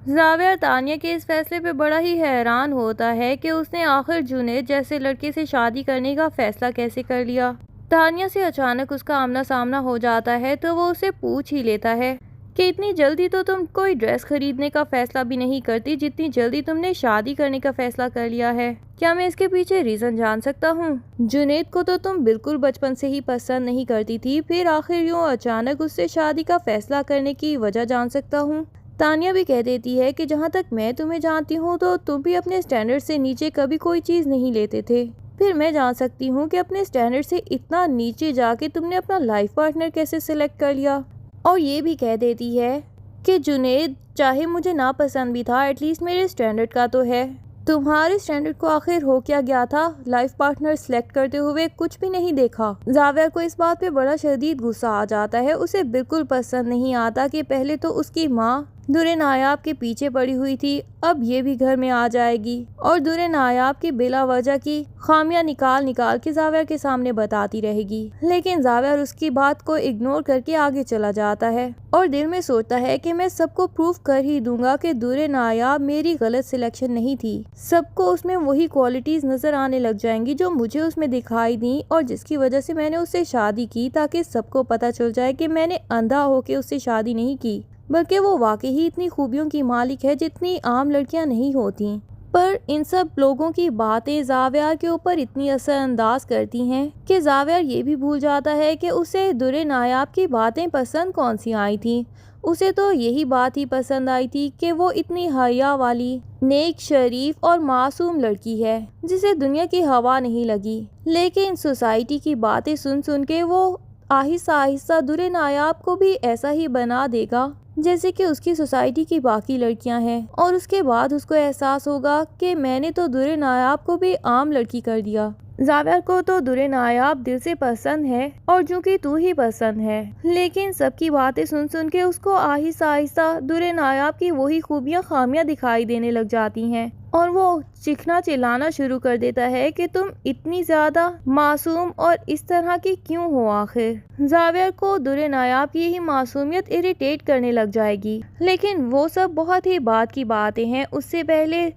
زاویہ تانیہ کے اس فیصلے پہ بڑا ہی حیران ہوتا ہے کہ اس نے آخر جنید جیسے لڑکے سے شادی کرنے کا فیصلہ کیسے کر لیا۔ تانیہ سے اچانک اس کا آمنا سامنا ہو جاتا ہے تو وہ اسے پوچھ ہی لیتا ہے کہ اتنی جلدی تو تم کوئی ڈریس خریدنے کا فیصلہ بھی نہیں کرتی جتنی جلدی تم نے شادی کرنے کا فیصلہ کر لیا ہے۔ کیا میں اس کے پیچھے ریزن جان سکتا ہوں؟ جنید کو تو تم بالکل بچپن سے ہی پسند نہیں کرتی تھی، پھر آخر یوں اچانک اس سے شادی کا فیصلہ کرنے کی وجہ جان سکتا ہوں؟ تانیہ بھی کہہ دیتی ہے کہ جہاں تک میں تمہیں جانتی ہوں تو تم بھی اپنے سٹینڈرڈ سے نیچے کبھی کوئی چیز نہیں لیتے تھے، پھر میں جان سکتی ہوں کہ اپنے سٹینڈرڈ سے اتنا نیچے جا کے تم نے اپنا لائف پارٹنر کیسے سلیکٹ کر لیا؟ اور یہ بھی کہہ دیتی ہے کہ جنید چاہے مجھے ناپسند بھی تھا ایٹ لیسٹ میرے سٹینڈرڈ کا تو ہے۔ تمہارے سٹینڈرڈ کو آخر ہو کیا گیا تھا؟ لائف پارٹنر سلیکٹ کرتے ہوئے کچھ بھی نہیں دیکھا۔ زاویہ کو اس بات پہ بڑا شدید غصہ آ جاتا ہے، اسے بالکل پسند نہیں آتا کہ پہلے تو اس کی ماں دورِ نایاب کے پیچھے پڑی ہوئی تھی، اب یہ بھی گھر میں آ جائے گی اور دورِ نایاب کی بلا وجہ کی خامیاں نکال کے زاویہ کے سامنے بتاتی رہے گی۔ لیکن زاویہ اس کی بات کو اگنور کر کے آگے چلا جاتا ہے اور دل میں سوچتا ہے کہ میں سب کو پروف کر ہی دوں گا کہ دورِ نایاب میری غلط سلیکشن نہیں تھی۔ سب کو اس میں وہی کوالٹیز نظر آنے لگ جائیں گی جو مجھے اس میں دکھائی دیں اور جس کی وجہ سے میں نے اس سے شادی کی، تاکہ سب کو پتہ چل جائے کہ میں نے اندھا ہو کے اس سے شادی نہیں کی، بلکہ وہ واقعی اتنی خوبیوں کی مالک ہے جتنی عام لڑکیاں نہیں ہوتی۔ پر ان سب لوگوں کی باتیں زاویہ کے اوپر اتنی اثر انداز کرتی ہیں کہ زاویہ یہ بھی بھول جاتا ہے کہ اسے دورِ نایاب کی باتیں پسند کون سی آئی تھیں۔ اسے تو یہی بات ہی پسند آئی تھی کہ وہ اتنی حیا والی، نیک، شریف اور معصوم لڑکی ہے جسے دنیا کی ہوا نہیں لگی۔ لیکن سوسائٹی کی باتیں سن کے وہ آہستہ آہستہ دورِ نایاب کو بھی ایسا ہی بنا دے گا جیسے کہ اس کی سوسائٹی کی باقی لڑکیاں ہیں، اور اس کے بعد اس کو احساس ہوگا کہ میں نے تو دورِ نایاب کو بھی عام لڑکی کر دیا۔ زاویہ کو تو دورِ نایاب دل سے پسند ہے اور چونکہ تو ہی پسند ہے، لیکن سب کی باتیں سن کے اس کو آہستہ آہستہ دورِ نایاب کی وہی خوبیاں خامیاں دکھائی دینے لگ جاتی ہیں اور وہ چیخنا چلانا شروع کر دیتا ہے کہ تم اتنی زیادہ معصوم اور اس طرح کی کیوں ہو آخر۔ زاویہ کو دورِ نایاب کی یہی معصومیت اریٹیٹ کرنے لگ جائے گی، لیکن وہ سب بہت ہی بعد کی باتیں ہیں۔ اس سے پہلے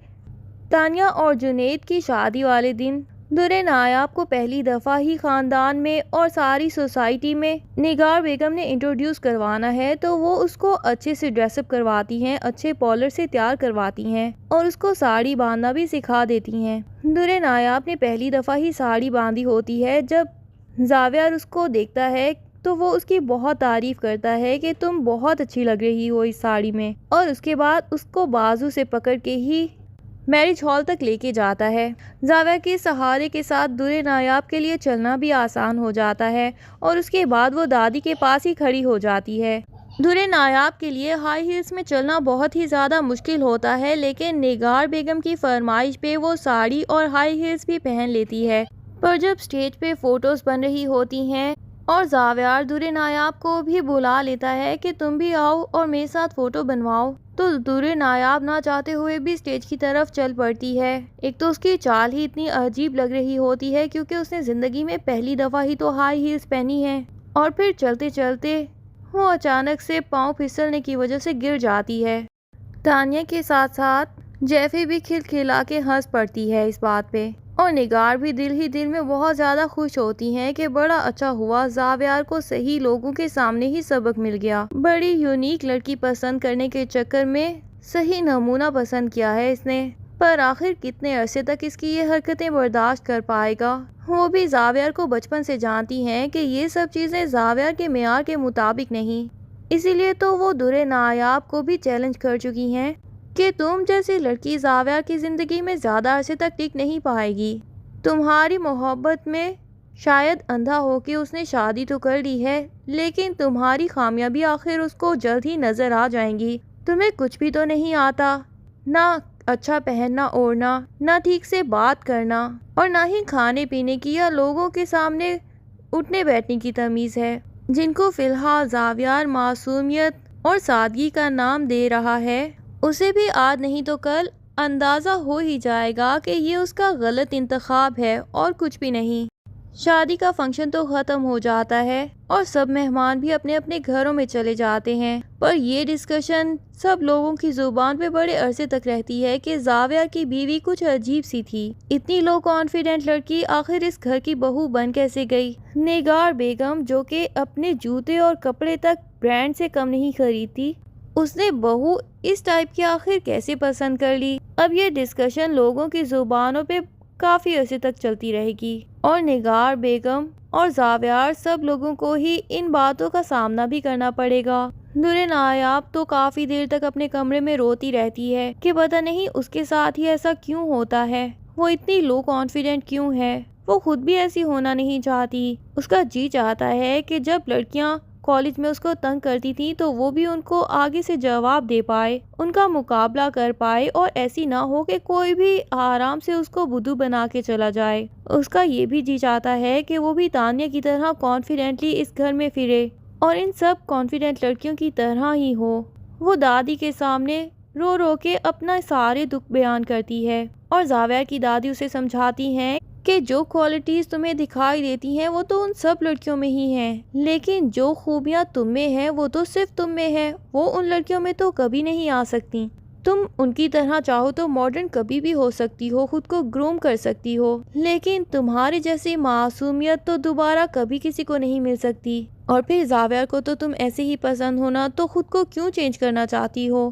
تانیہ اور جنید کی شادی والے دن دورِ نایاب کو پہلی دفعہ ہی خاندان میں اور ساری سوسائٹی میں نگار بیگم نے انٹروڈیوس کروانا ہے، تو وہ اس کو اچھے سے ڈریس اپ کرواتی ہیں، اچھے پارلر سے تیار کرواتی ہیں اور اس کو ساڑی باندھنا بھی سکھا دیتی ہیں۔ دورِ نایاب نے پہلی دفعہ ہی ساڑی باندھی ہوتی ہے، جب زاویہ اس کو دیکھتا ہے تو وہ اس کی بہت تعریف کرتا ہے کہ تم بہت اچھی لگ رہی ہو اس ساڑی میں، اور اس کے بعد اس کو بازو سے پکڑ کے ہی میرج ہال تک لے کے جاتا ہے۔ زاویہ کے سہارے کے ساتھ دورِ نایاب کے لیے چلنا بھی آسان ہو جاتا ہے اور اس کے بعد وہ دادی کے پاس ہی کھڑی ہو جاتی ہے۔ دورِ نایاب کے لیے ہائی ہیلز میں چلنا بہت ہی زیادہ مشکل ہوتا ہے، لیکن نگار بیگم کی فرمائش پہ وہ ساڑی اور ہائی ہیلز بھی پہن لیتی ہے۔ پر جب سٹیج پہ فوٹوز بن رہی ہوتی ہیں اور زاویہ دورِ نایاب کو بھی بلا لیتا ہے کہ تم بھی آؤ اور میرے ساتھ فوٹو بنواؤ، تو دورِ نایاب نہ چاہتے ہوئے بھی سٹیج کی طرف چل پڑتی ہے۔ ایک تو اس کی چال ہی اتنی عجیب لگ رہی ہوتی ہے کیونکہ اس نے زندگی میں پہلی دفعہ ہی تو ہائی ہیلز پہنی ہے، اور پھر چلتے چلتے وہ اچانک سے پاؤں پھسلنے کی وجہ سے گر جاتی ہے۔ تانیہ کے ساتھ ساتھ جیفی بھی کھلکھلا کے ہنس پڑتی ہے اس بات پہ، اور نگار بھی دل ہی دل میں بہت زیادہ خوش ہوتی ہیں کہ بڑا اچھا ہوا زاویہ کو صحیح لوگوں کے سامنے ہی سبق مل گیا، بڑی یونیک لڑکی پسند کرنے کے چکر میں صحیح نمونہ پسند کیا ہے اس نے، پر آخر کتنے عرصے تک اس کی یہ حرکتیں برداشت کر پائے گا؟ وہ بھی زاویہ کو بچپن سے جانتی ہیں کہ یہ سب چیزیں زاویہ کے معیار کے مطابق نہیں، اسی لیے تو وہ دورِ نایاب کو بھی چیلنج کر چکی ہیں کہ تم جیسی لڑکی زاویہ کی زندگی میں زیادہ عرصے تک ٹک نہیں پائے گی۔ تمہاری محبت میں شاید اندھا ہو کے اس نے شادی تو کر لی ہے، لیکن تمہاری خامیاں بھی آخر اس کو جلد ہی نظر آ جائیں گی۔ تمہیں کچھ بھی تو نہیں آتا، نہ اچھا پہننا اوڑھنا، نہ ٹھیک سے بات کرنا، اور نہ ہی کھانے پینے کی یا لوگوں کے سامنے اٹھنے بیٹھنے کی تمیز ہے، جن کو فی الحال زاویہ معصومیت اور سادگی کا نام دے رہا ہے۔ اسے بھی آج نہیں تو کل اندازہ ہو ہی جائے گا کہ یہ اس کا غلط انتخاب ہے اور کچھ بھی نہیں۔ شادی کا فنکشن تو ختم ہو جاتا ہے اور سب مہمان بھی اپنے اپنے گھروں میں چلے جاتے ہیں، پر یہ ڈسکشن سب لوگوں کی زبان پہ بڑے عرصے تک رہتی ہے کہ زاویہ کی بیوی کچھ عجیب سی تھی۔ اتنی لو کانفیڈنٹ لڑکی آخر اس گھر کی بہو بن کیسے گئی؟ نگار بیگم، جو کہ اپنے جوتے اور کپڑے تک برانڈ سے کم نہیں خریدتی، اس نے بہو اس ٹائپ کی آخر کیسے پسند کر لی؟ اب یہ ڈسکشن لوگوں کی زبانوں پہ کافی عرصے تک چلتی رہے گی اور نگار بیگم اور زاویہ سب لوگوں کو ہی ان باتوں کا سامنا بھی کرنا پڑے گا۔ نور نایاب تو کافی دیر تک اپنے کمرے میں روتی رہتی ہے کہ پتہ نہیں اس کے ساتھ ہی ایسا کیوں ہوتا ہے، وہ اتنی لو کانفیڈنٹ کیوں ہے، وہ خود بھی ایسی ہونا نہیں چاہتی۔ اس کا جی چاہتا ہے کہ جب لڑکیاں کالج میں اس کو تنگ کرتی تھی تو وہ بھی ان کو آگے سے جواب دے پائے، ان کا مقابلہ کر پائے اور ایسی نہ ہو کہ کوئی بھی آرام سے اس کو بدھو بنا کے چلا جائے۔ اس کا یہ بھی جی چاہتا ہے کہ وہ بھی تانیہ کی طرح کانفیڈنٹلی اس گھر میں پھرے اور ان سب کانفیڈنٹ لڑکیوں کی طرح ہی ہو۔ وہ دادی کے سامنے رو رو کے اپنا سارے دکھ بیان کرتی ہے اور زاویہ کی دادی اسے سمجھاتی ہیں کہ جو کوالٹیز تمہیں دکھائی دیتی ہیں وہ تو ان سب لڑکیوں میں ہی ہیں، لیکن جو خوبیاں تم میں ہیں وہ تو صرف تم میں ہے، وہ ان لڑکیوں میں تو کبھی نہیں آ سکتی۔ تم ان کی طرح چاہو تو ماڈرن کبھی بھی ہو سکتی ہو، خود کو گروم کر سکتی ہو، لیکن تمہارے جیسی معصومیت تو دوبارہ کبھی کسی کو نہیں مل سکتی۔ اور پھر زاویہ کو تو تم ایسے ہی پسند ہونا، تو خود کو کیوں چینج کرنا چاہتی ہو؟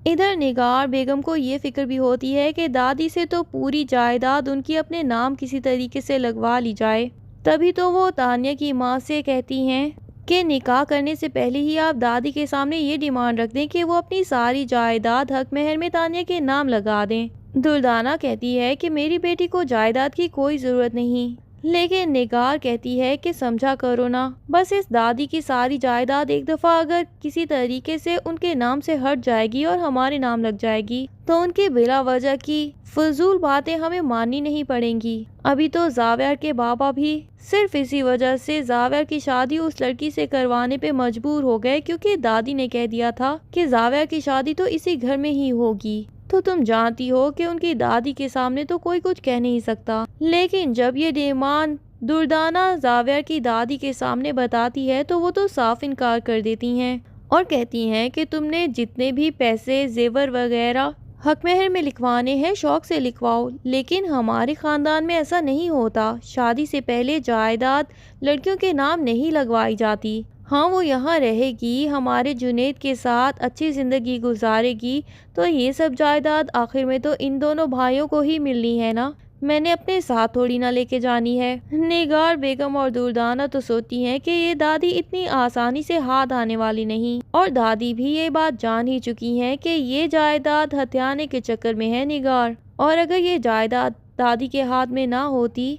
ادھر نگار بیگم کو یہ فکر بھی ہوتی ہے کہ دادی سے تو پوری جائیداد ان کی اپنے نام کسی طریقے سے لگوا لی جائے، تبھی تو وہ تانیہ کی ماں سے کہتی ہیں کہ نکاح کرنے سے پہلے ہی آپ دادی کے سامنے یہ ڈیمانڈ رکھ دیں کہ وہ اپنی ساری جائیداد حق مہر میں تانیہ کے نام لگا دیں۔ دردانہ کہتی ہے کہ میری بیٹی کو جائیداد کی کوئی ضرورت نہیں، لیکن نگار کہتی ہے کہ سمجھا کرو نا، بس اس دادی کی ساری جائیداد ایک دفعہ اگر کسی طریقے سے ان کے نام سے ہٹ جائے گی اور ہمارے نام لگ جائے گی تو ان کی بلا وجہ کی فضول باتیں ہمیں ماننی نہیں پڑیں گی۔ ابھی تو زاویہ کے بابا بھی صرف اسی وجہ سے زاویہ کی شادی اس لڑکی سے کروانے پہ مجبور ہو گئے، کیونکہ دادی نے کہہ دیا تھا کہ زاویہ کی شادی تو اسی گھر میں ہی ہوگی۔ تو تم جانتی ہو کہ ان کی دادی کے سامنے تو کوئی کچھ کہہ نہیں سکتا، لیکن جب یہ ڈیمانڈ دردانہ زاویہ کی دادی کے سامنے بتاتی ہے تو وہ تو صاف انکار کر دیتی ہیں اور کہتی ہیں کہ تم نے جتنے بھی پیسے زیور وغیرہ حق مہر میں لکھوانے ہیں شوق سے لکھواؤ، لیکن ہمارے خاندان میں ایسا نہیں ہوتا، شادی سے پہلے جائیداد لڑکیوں کے نام نہیں لگوائی جاتی۔ ہاں وہ یہاں رہے گی، ہمارے جنید کے ساتھ اچھی زندگی گزارے گی، تو یہ سب جائیداد آخر میں تو ان دونوں بھائیوں کو ہی ملنی ہے نا، میں نے اپنے ساتھ تھوڑی نہ لے کے جانی ہے۔ نگار بیگم اور دردانہ تو سوچتی ہیں کہ یہ دادی اتنی آسانی سے ہاتھ آنے والی نہیں، اور دادی بھی یہ بات جان ہی چکی ہیں کہ یہ جائیداد ہتھیانے کے چکر میں ہے نگار، اور اگر یہ جائیداد دادی کے ہاتھ میں نہ ہوتی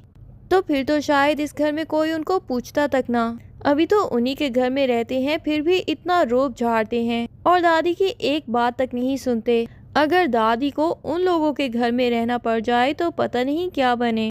تو پھر تو شاید اس گھر میں کوئی ان کو پوچھتا تک نہ۔ ابھی تو انہی کے گھر میں رہتے ہیں، پھر بھی اتنا روب جھاڑتے ہیں اور دادی کی ایک بات تک نہیں سنتے۔ اگر دادی کو ان لوگوں کے گھر میں رہنا پڑ جائے تو پتہ نہیں کیا بنے۔